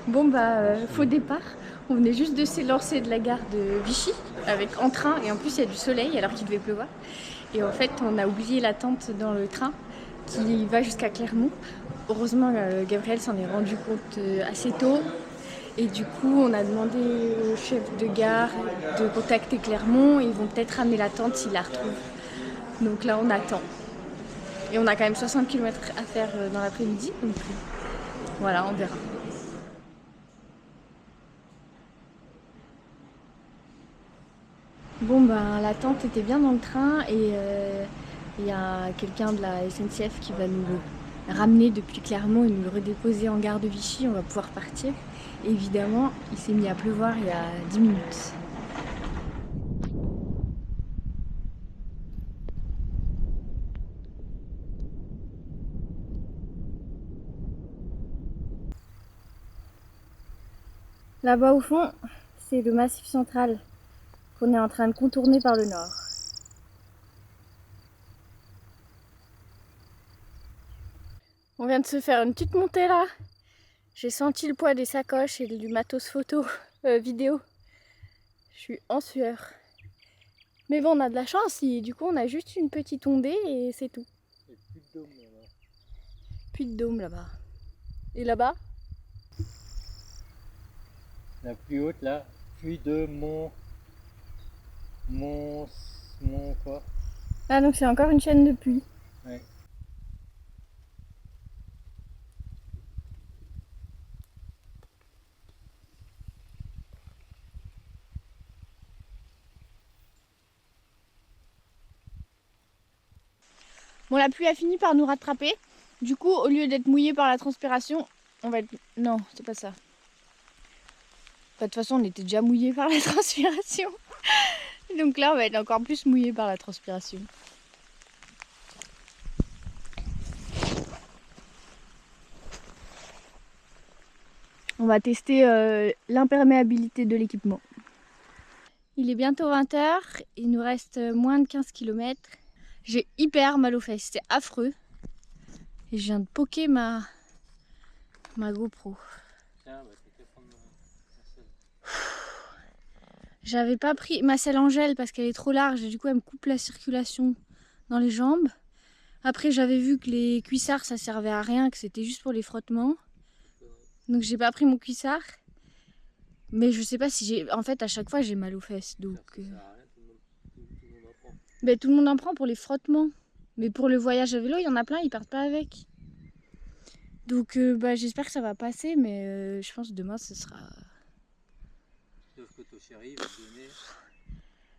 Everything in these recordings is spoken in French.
Bon faux départ. On venait juste de s'élancer de la gare de Vichy en train et en plus il y a du soleil alors qu'il devait pleuvoir. Et en fait on a oublié la tente dans le train qui va jusqu'à Clermont. Heureusement Gabriel s'en est rendu compte assez tôt. Et du coup on a demandé au chef de gare de contacter Clermont et ils vont peut-être ramener la tente s'ils la retrouvent. Donc là on attend. Et on a quand même 60 km à faire dans l'après-midi. Donc voilà, on verra. Bon la tente était bien dans le train et il y a quelqu'un de la SNCF qui va nous le ramener depuis Clermont et nous le redéposer en gare de Vichy, on va pouvoir partir. Et évidemment, il s'est mis à pleuvoir il y a 10 minutes. Là-bas au fond, c'est le Massif central qu'on est en train de contourner par le nord. On vient de se faire une petite montée là. J'ai senti le poids des sacoches et du matos photo, vidéo. Je suis en sueur. Mais bon, on a de la chance, du coup on a juste une petite ondée et c'est tout. Et plus de dôme là-bas. Plus de dôme là-bas. Et là-bas? La plus haute là, puis de mon quoi? Ah donc c'est encore une chaîne de pluie. Ouais. Bon, la pluie a fini par nous rattraper. Du coup, au lieu d'être mouillé par la transpiration, on va être... Non, c'est pas ça. De toute façon, on était déjà mouillé par la transpiration. Donc là, on va être encore plus mouillé par la transpiration. On va tester l'imperméabilité de l'équipement. Il est bientôt 20 h, il nous reste moins de 15 km. J'ai hyper mal aux fesses, c'est affreux. Et je viens de poker ma GoPro. Tiens, bah, t'as qu'à prendre ma selle. J'avais pas pris ma selle en gel parce qu'elle est trop large et du coup elle me coupe la circulation dans les jambes. Après j'avais vu que les cuissards ça servait à rien, que c'était juste pour les frottements. Donc j'ai pas pris mon cuissard. Mais je sais pas si j'ai... En fait à chaque fois j'ai mal aux fesses. Donc Ça sert à rien, tout le monde en prend. ben, tout le monde en prend pour les frottements. Mais pour le voyage à vélo il y en a plein, ils partent pas avec. Donc bah, j'espère que ça va passer, mais je pense que demain ce sera... Sauf que ton chéri va te donner.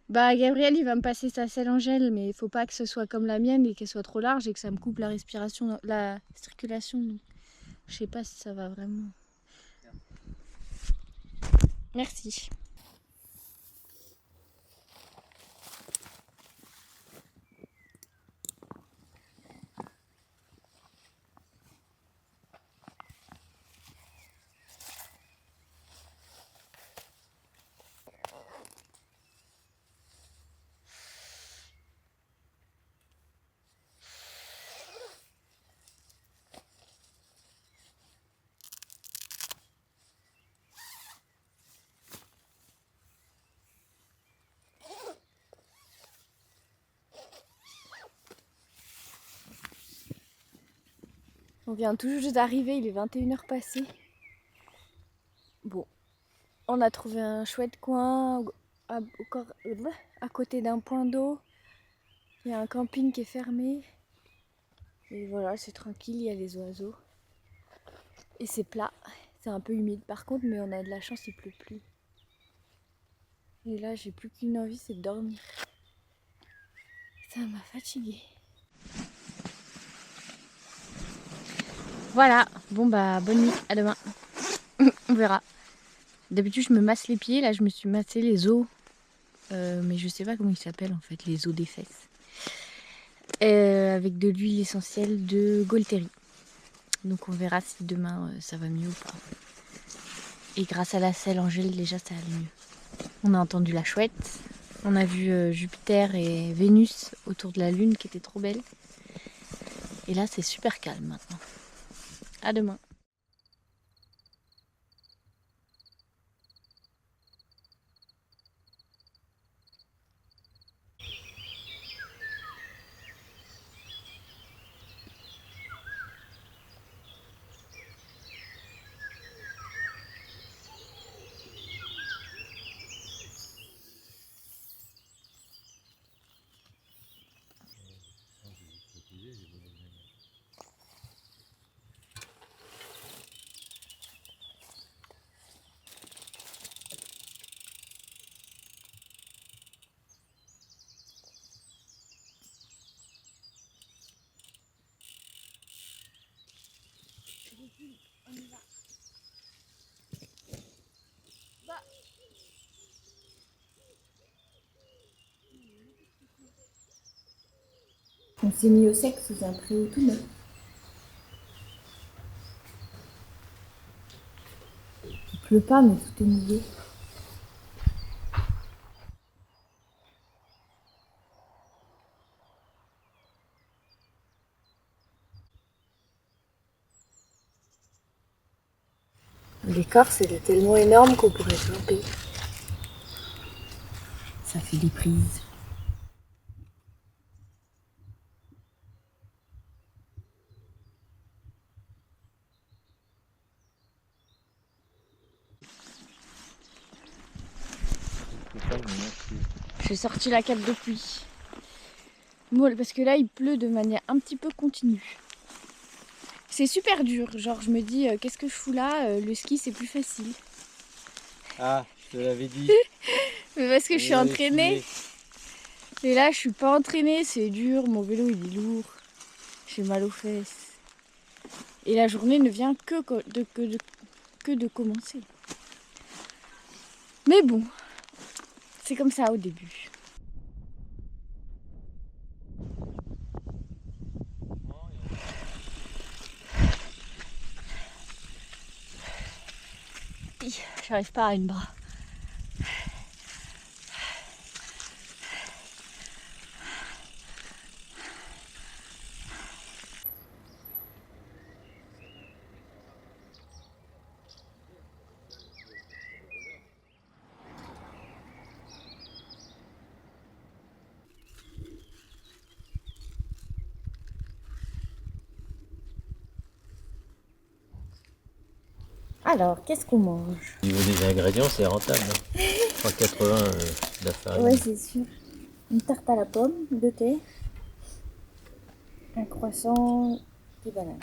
Bah Gabriel il va me passer sa selle en gel, mais il faut pas que ce soit comme la mienne et qu'elle soit trop large et que ça me coupe la respiration, la circulation. Donc, je sais pas si ça va vraiment. Merci. On vient tout juste d'arriver, il est 21 h passé. Bon, on a trouvé un chouette coin à côté d'un point d'eau. Il y a un camping qui est fermé. Et voilà, c'est tranquille, il y a les oiseaux. Et c'est plat, c'est un peu humide par contre, mais on a de la chance, il pleut plus. Et là, j'ai plus qu'une envie, c'est de dormir. Ça m'a fatiguée. Voilà, bon bah bonne nuit, à demain. On verra. D'habitude je me masse les pieds, là je me suis massé les os. Mais je sais pas comment ils s'appellent en fait, les os des fesses. Avec de l'huile essentielle de Golteri. Donc on verra si demain ça va mieux ou pas. Et grâce à la selle en gel déjà ça allait mieux. On a entendu la chouette. On a vu Jupiter et Vénus autour de la lune qui était trop belle. Et là c'est super calme maintenant. À demain. On s'est mis au sec sous un préau tout neuf. Il pleut pas, mais tout est mouillé. L'écorce, elle est tellement énorme qu'on pourrait grimper. Ça fait des prises. J'ai sorti la cape de pluie. Bon, parce que là, il pleut de manière un petit peu continue. C'est super dur. Genre, je me dis, qu'est-ce que je fous là? Le ski, c'est plus facile. Ah, je te l'avais dit. Mais parce que je suis entraînée. Et là, je suis pas entraînée. C'est dur. Mon vélo, il est lourd. J'ai mal aux fesses. Et la journée ne vient que de commencer. Mais bon, c'est comme ça au début. J'arrive pas à une bras. Alors, qu'est-ce qu'on mange? Au niveau des ingrédients, c'est rentable. 3,80 la farine. Ouais, c'est sûr. Une tarte à la pomme, 2 thés, un croissant, des bananes.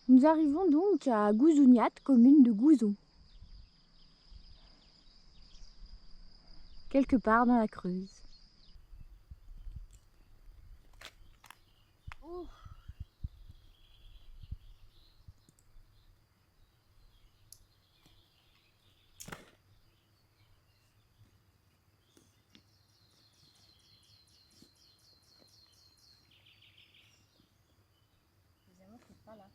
Nous arrivons donc à Gouzouniat, commune de Gouzon. Quelque part dans la Creuse. Oh. Pas là.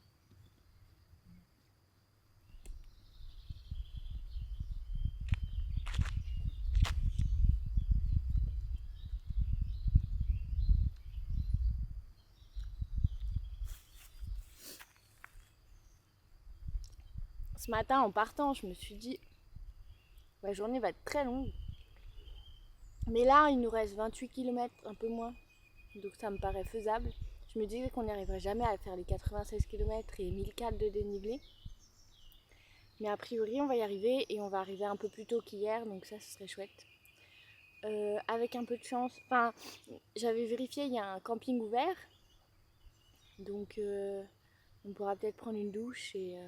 Ce matin, en partant, je me suis dit, la journée va être très longue. Mais là, il nous reste 28 km, un peu moins. Donc ça me paraît faisable. Je me disais qu'on n'y arriverait jamais à faire les 96 km et 1004 de dénivelé. Mais a priori, on va y arriver et on va arriver un peu plus tôt qu'hier, donc ça, ce serait chouette. Avec un peu de chance, enfin, j'avais vérifié, il y a un camping ouvert. Donc on pourra peut-être prendre une douche et...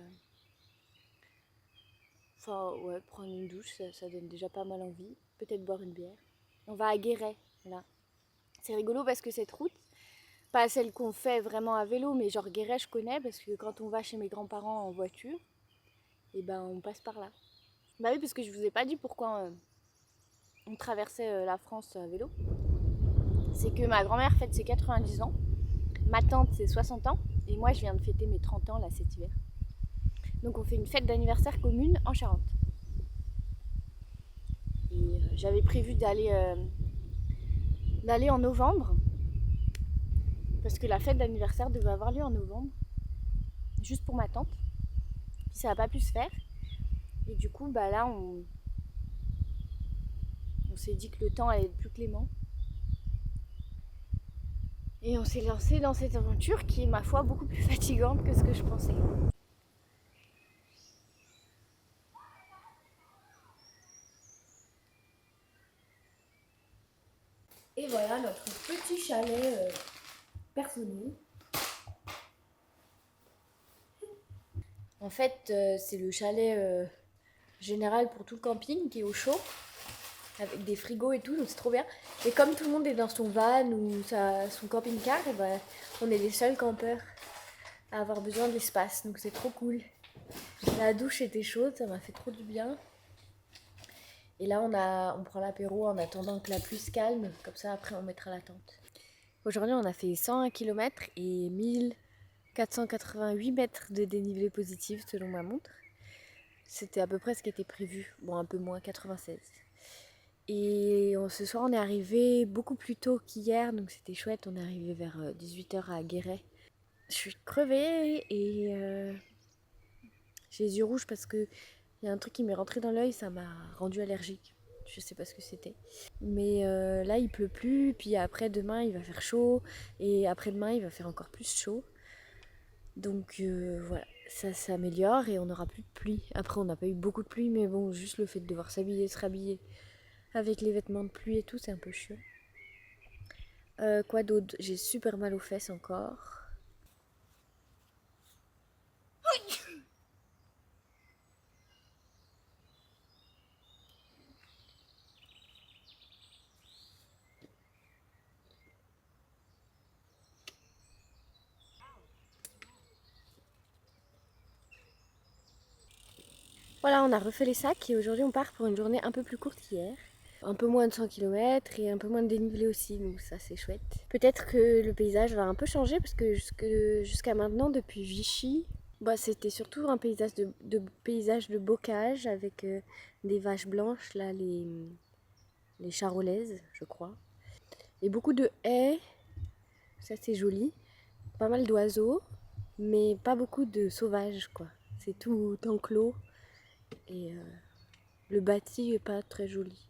Enfin, ouais, prendre une douche, ça donne déjà pas mal envie. Peut-être boire une bière. On va à Guéret, là. C'est rigolo parce que cette route, pas celle qu'on fait vraiment à vélo, mais genre Guéret, je connais parce que quand on va chez mes grands-parents en voiture, et ben on passe par là. Bah oui, parce que je vous ai pas dit pourquoi on traversait la France à vélo. C'est que ma grand-mère fête ses 90 ans, ma tante ses 60 ans, et moi je viens de fêter mes 30 ans là cet hiver. Donc on fait une fête d'anniversaire commune en Charente. Et j'avais prévu d'aller en novembre, parce que la fête d'anniversaire devait avoir lieu en novembre, juste pour ma tante. Puis ça n'a pas pu se faire. Et du coup, bah là, on s'est dit que le temps allait être plus clément. Et on s'est lancé dans cette aventure qui est, ma foi, beaucoup plus fatigante que ce que je pensais. Et voilà notre petit chalet personnel. En fait, c'est le chalet général pour tout le camping qui est au chaud, avec des frigos et tout, donc c'est trop bien. Et comme tout le monde est dans son van ou son camping-car, et ben, on est les seuls campeurs à avoir besoin de l'espace, donc c'est trop cool. La douche était chaude, ça m'a fait trop du bien. Et là on prend l'apéro en attendant que la pluie se calme, comme ça après on mettra la tente. Aujourd'hui on a fait 101 km et 1488 mètres de dénivelé positif selon ma montre. C'était à peu près ce qui était prévu, bon un peu moins, 96. Et ce soir on est arrivé beaucoup plus tôt qu'hier, donc c'était chouette, on est arrivé vers 18h à Guéret. Je suis crevée et j'ai les yeux rouges parce que il y a un truc qui m'est rentré dans l'œil, ça m'a rendu allergique. Je sais pas ce que c'était. Mais là il pleut plus, puis après demain il va faire chaud, et après-demain il va faire encore plus chaud. Donc voilà, ça s'améliore et on n'aura plus de pluie. Après on n'a pas eu beaucoup de pluie, mais bon, juste le fait de devoir s'habiller, se rhabiller avec les vêtements de pluie et tout, c'est un peu chiant. Quoi d'autre? J'ai super mal aux fesses encore. Voilà, on a refait les sacs et aujourd'hui on part pour une journée un peu plus courte qu'hier. Un peu moins de 100 km et un peu moins de dénivelé aussi, donc ça c'est chouette. Peut-être que le paysage va un peu changer parce que jusqu'à maintenant, depuis Vichy, c'était surtout un paysage de bocage avec des vaches blanches, là les charolaises je crois. Et beaucoup de haies, ça c'est joli. Pas mal d'oiseaux, mais pas beaucoup de sauvages quoi. C'est tout enclos et le bâti est pas très joli.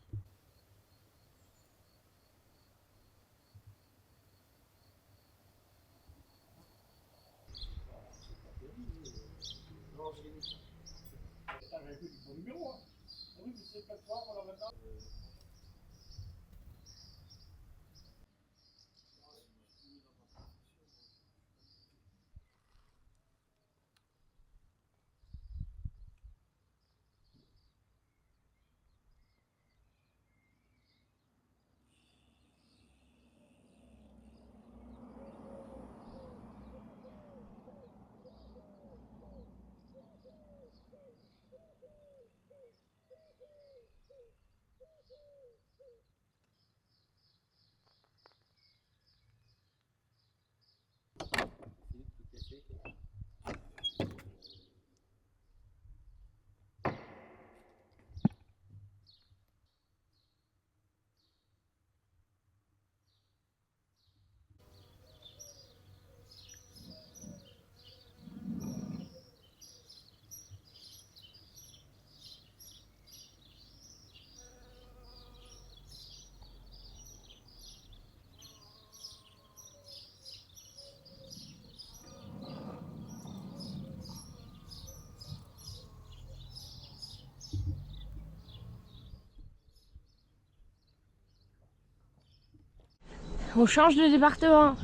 On change de département.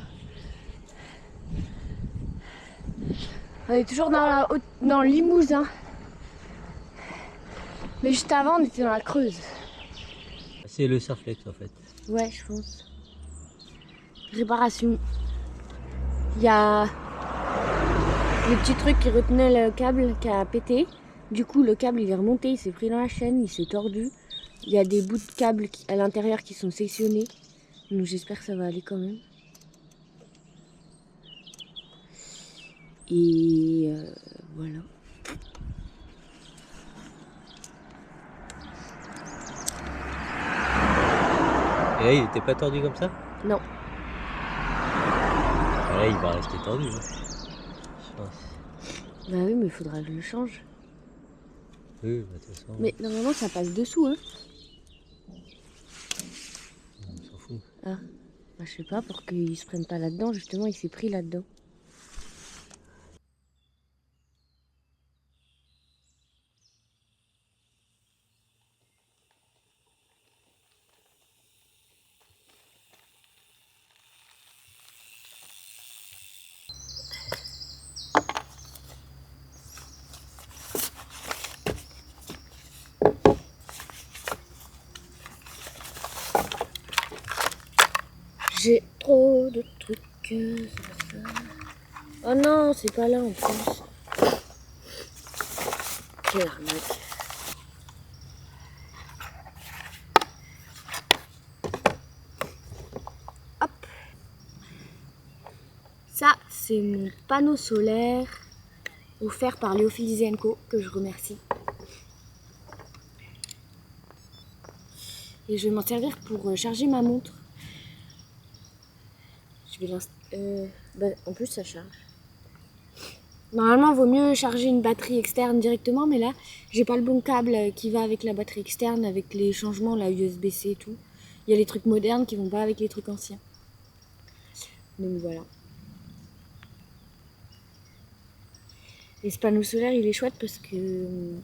On est toujours dans le Limousin. Mais juste avant, on était dans la Creuse. C'est le Surflex en fait. Ouais, je pense. Réparation. Il y a le petit truc qui retenait le câble qui a pété. Du coup, le câble il est remonté, il s'est pris dans la chaîne, il s'est tordu. Il y a des bouts de câble à l'intérieur qui sont sectionnés. Donc j'espère que ça va aller quand même. Et voilà. Et là, il était pas tordu comme ça? Non. Ah, là, il va rester tordu, hein, je pense. Bah oui, mais il faudra que je le change. Oui, bah, de toute façon. Mais normalement, ça passe dessous, hein. On s'en fout. Ah, bah, je sais pas, pour qu'il se prenne pas là-dedans, justement, il s'est pris là-dedans. c'est pas là en plus. Quelle arnaque. Hop. Ça, c'est mon panneau solaire offert par Lyophilisé & Co que je remercie. Et je vais m'en servir pour charger ma montre. Je vais en plus, ça charge. Normalement, il vaut mieux charger une batterie externe directement, mais là, j'ai pas le bon câble qui va avec la batterie externe, avec les changements, la USB-C et tout. Il y a les trucs modernes qui vont pas avec les trucs anciens. Donc voilà. Et ce panneau solaire, il est chouette parce que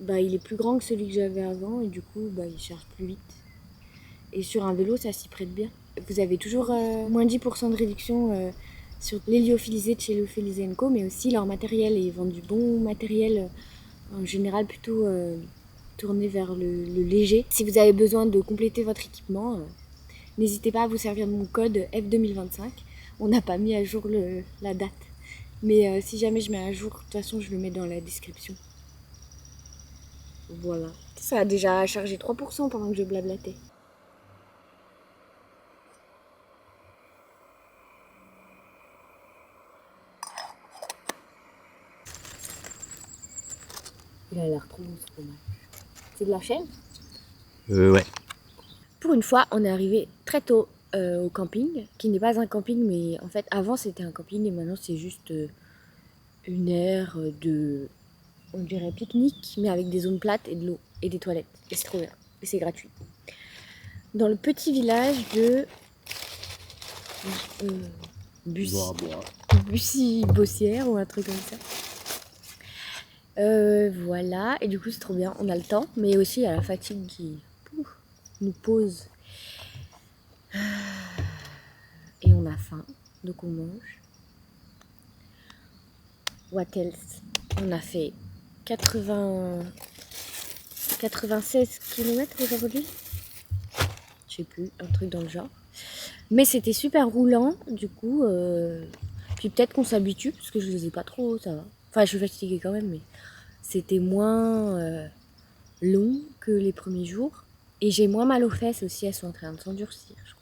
il est plus grand que celui que j'avais avant et du coup, il charge plus vite. Et sur un vélo, ça s'y prête bien. Vous avez toujours moins 10% de réduction sur les lyophilisés de chez Lyophilisé & Co, mais aussi leur matériel. Et ils vendent du bon matériel, en général plutôt tourné vers le léger. Si vous avez besoin de compléter votre équipement, n'hésitez pas à vous servir de mon code F2025. On n'a pas mis à jour la date. Mais si jamais je mets à jour, de toute façon, je le mets dans la description. Voilà. Ça a déjà chargé 3% pendant que je blablatais. Il a l'air trop bon ce fromage. C'est de la chaîne ? Ouais. Pour une fois, on est arrivé très tôt au camping, qui n'est pas un camping, mais en fait, avant c'était un camping et maintenant c'est juste une aire de, on dirait pique-nique, mais avec des zones plates et de l'eau et des toilettes. Et c'est trop bien. Et c'est gratuit. Dans le petit village de Bussy-Bossière ou un truc comme ça. Voilà, et du coup c'est trop bien, on a le temps, mais aussi il y a la fatigue qui nous pose. Et on a faim, donc on mange. What else? On a fait 96 km aujourd'hui. Je sais plus, un truc dans le genre. Mais c'était super roulant, du coup. Puis peut-être qu'on s'habitue, parce que je les ai pas trop, ça va. Enfin, je suis fatiguée quand même, mais c'était moins long que les premiers jours. Et j'ai moins mal aux fesses aussi, elles sont en train de s'endurcir, je crois.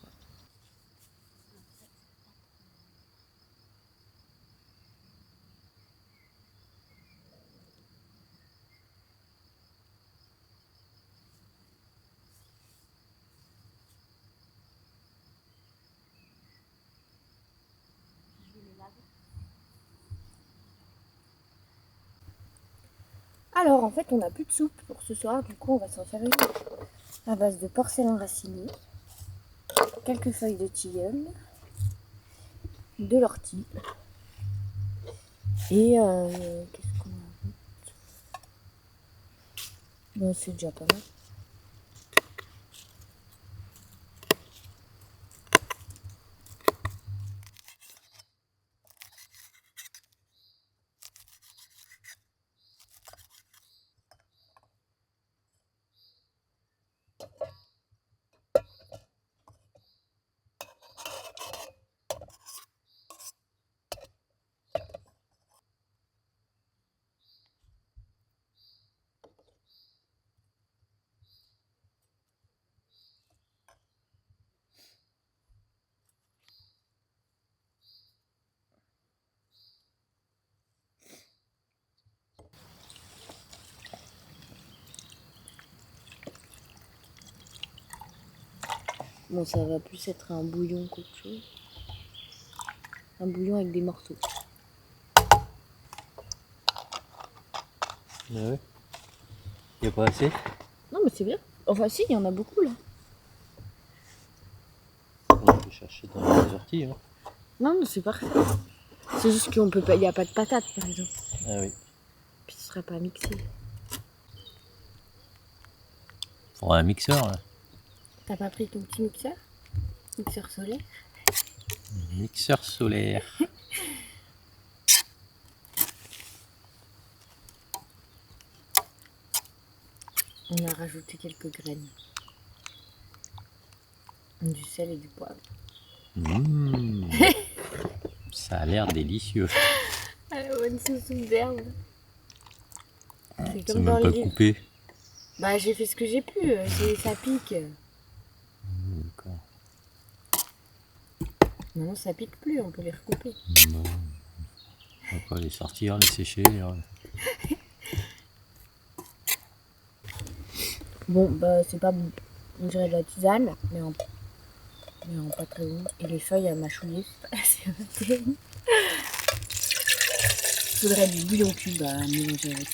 Alors en fait on n'a plus de soupe pour ce soir, du coup on va s'en faire une à base de porcelain raciné, quelques feuilles de tilleul, de l'ortie et qu'est-ce qu'on a d'autre? Bon, c'est déjà pas mal. Bon, ça va plus être un bouillon qu'autre chose. Un bouillon avec des morceaux. Ah ouais. Il n'y a pas assez? Non mais c'est bien. Enfin si, il y en a beaucoup là. On peut chercher dans les orties. Hein. Non mais c'est parfait. C'est juste qu'on peut pas, il n'y a pas de patates par exemple. Ah oui. Puis ce sera pas mixé. Faudra un mixeur là. T'as pas pris ton petit mixeur? Mixeur solaire? Mixeur solaire. On a rajouté quelques graines. Du sel et du poivre. Mmh. Ça a l'air délicieux. À la bonne sauce d'herbe. C'est C'est comme dans même les pas livres. coupé. Bah j'ai fait ce que j'ai pu, ça pique. D'accord. Non, ça pique plus, on peut les recouper. Bon. On va pas les sortir, les sécher. Bon, bah c'est pas bon. On dirait de la tisane, mais en pas très bon. Et les feuilles à mâchouiller, c'est pas terrible. Faudrait du bouillon cube à mélanger avec.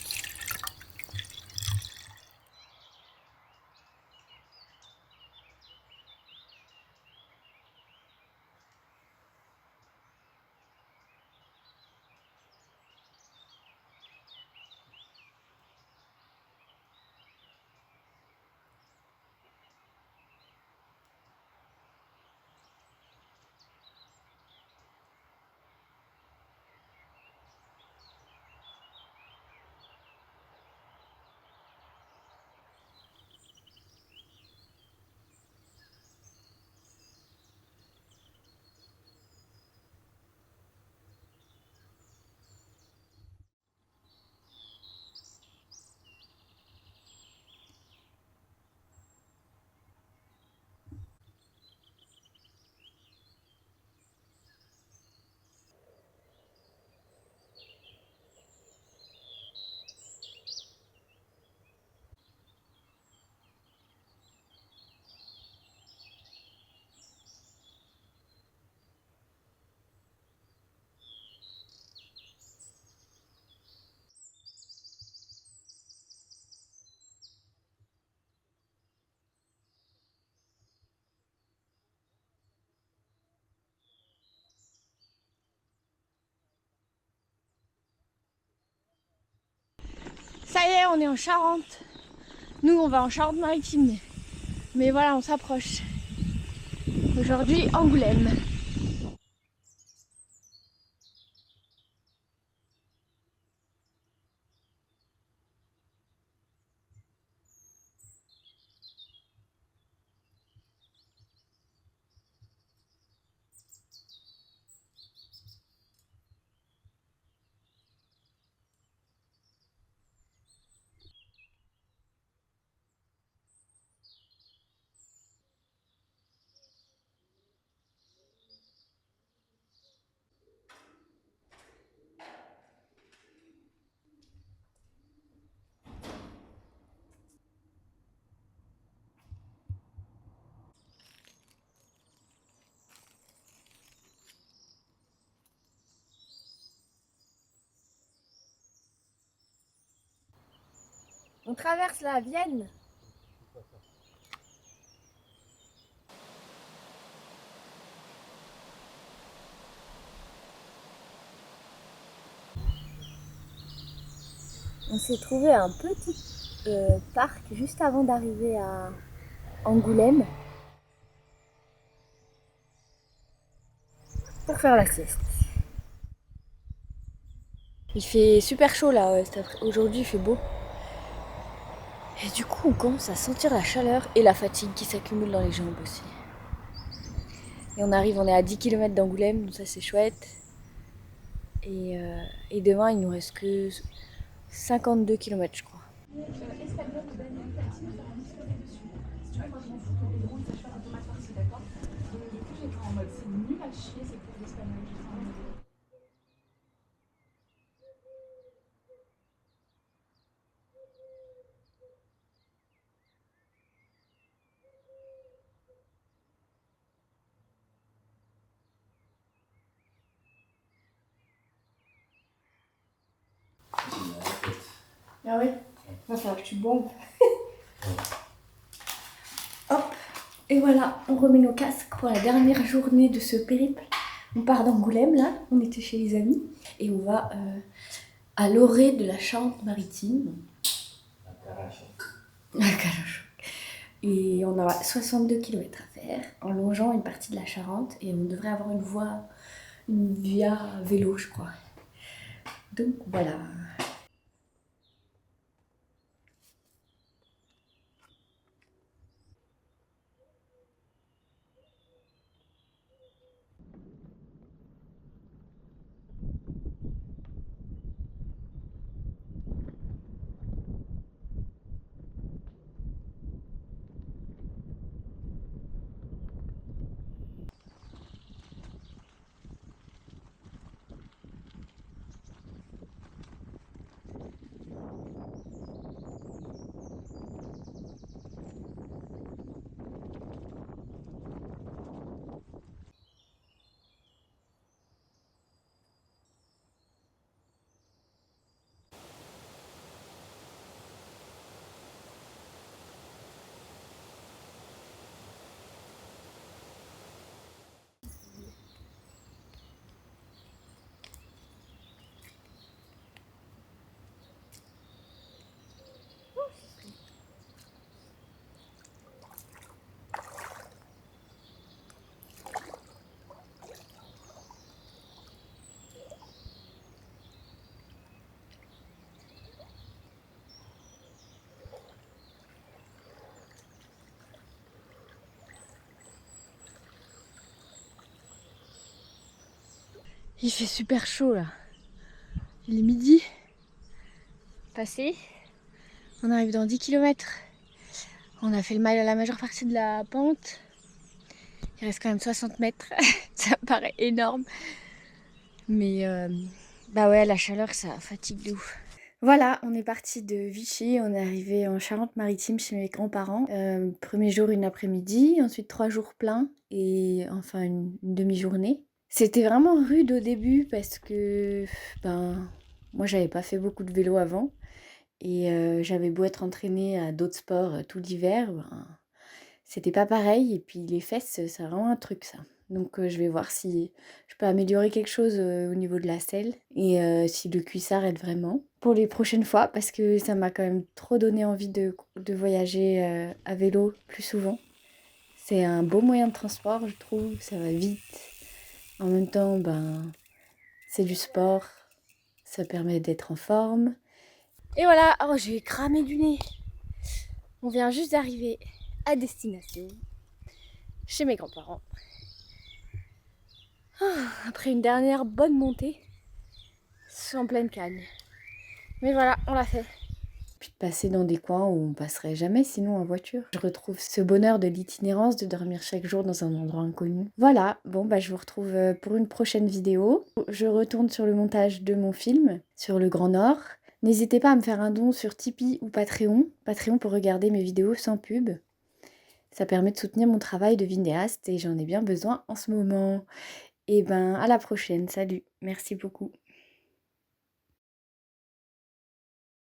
Ça y est, on est en Charente. Nous, on va en Charente-Maritime. Mais voilà, on s'approche. Aujourd'hui, Angoulême. On traverse la Vienne. On s'est trouvé un petit parc juste avant d'arriver à Angoulême pour faire la sieste. Il fait super chaud là, aujourd'hui il fait beau. Et du coup on commence à sentir la chaleur et la fatigue qui s'accumule dans les jambes aussi. Et on est à 10 km d'Angoulême, donc ça c'est chouette. Et demain il nous reste que 52 km je crois. Ah oui, va falloir que tu bombes. Hop, et voilà, on remet nos casques pour la dernière journée de ce périple. On part d'Angoulême là, on était chez les amis, et on va à l'orée de la Charente-Maritime. À Carachoc. Et on a 62 km à faire en longeant une partie de la Charente, et on devrait avoir une via vélo je crois. Donc voilà. Il fait super chaud là. Il est midi. Passé. On arrive dans 10 km. On a fait la majeure partie de la pente. Il reste quand même 60 mètres. Ça paraît énorme. Mais bah ouais, la chaleur, ça fatigue de ouf. Voilà, on est parti de Vichy. On est arrivé en Charente-Maritime chez mes grands-parents. Premier jour, une après-midi. Ensuite, 3 jours pleins. Et enfin, une demi-journée. C'était vraiment rude au début parce que moi, j'avais pas fait beaucoup de vélo avant. Et j'avais beau être entraînée à d'autres sports tout l'hiver, c'était pas pareil. Et puis les fesses, c'est vraiment un truc ça. Donc je vais voir si je peux améliorer quelque chose au niveau de la selle et si le cuissard aide vraiment pour les prochaines fois parce que ça m'a quand même trop donné envie de voyager à vélo plus souvent. C'est un beau moyen de transport, je trouve, ça va vite. En même temps, c'est du sport, ça permet d'être en forme. Et voilà, oh j'ai cramé du nez. On vient juste d'arriver à destination, chez mes grands-parents. Après une dernière bonne montée, en pleine cagne. Mais voilà, on l'a fait. Puis de passer dans des coins où on passerait jamais sinon en voiture. Je retrouve ce bonheur de l'itinérance, de dormir chaque jour dans un endroit inconnu. Voilà, bon je vous retrouve pour une prochaine vidéo. Je retourne sur le montage de mon film, sur le Grand Nord. N'hésitez pas à me faire un don sur Tipeee ou Patreon. Patreon pour regarder mes vidéos sans pub. Ça permet de soutenir mon travail de vidéaste et j'en ai bien besoin en ce moment. Et à la prochaine, salut, merci beaucoup.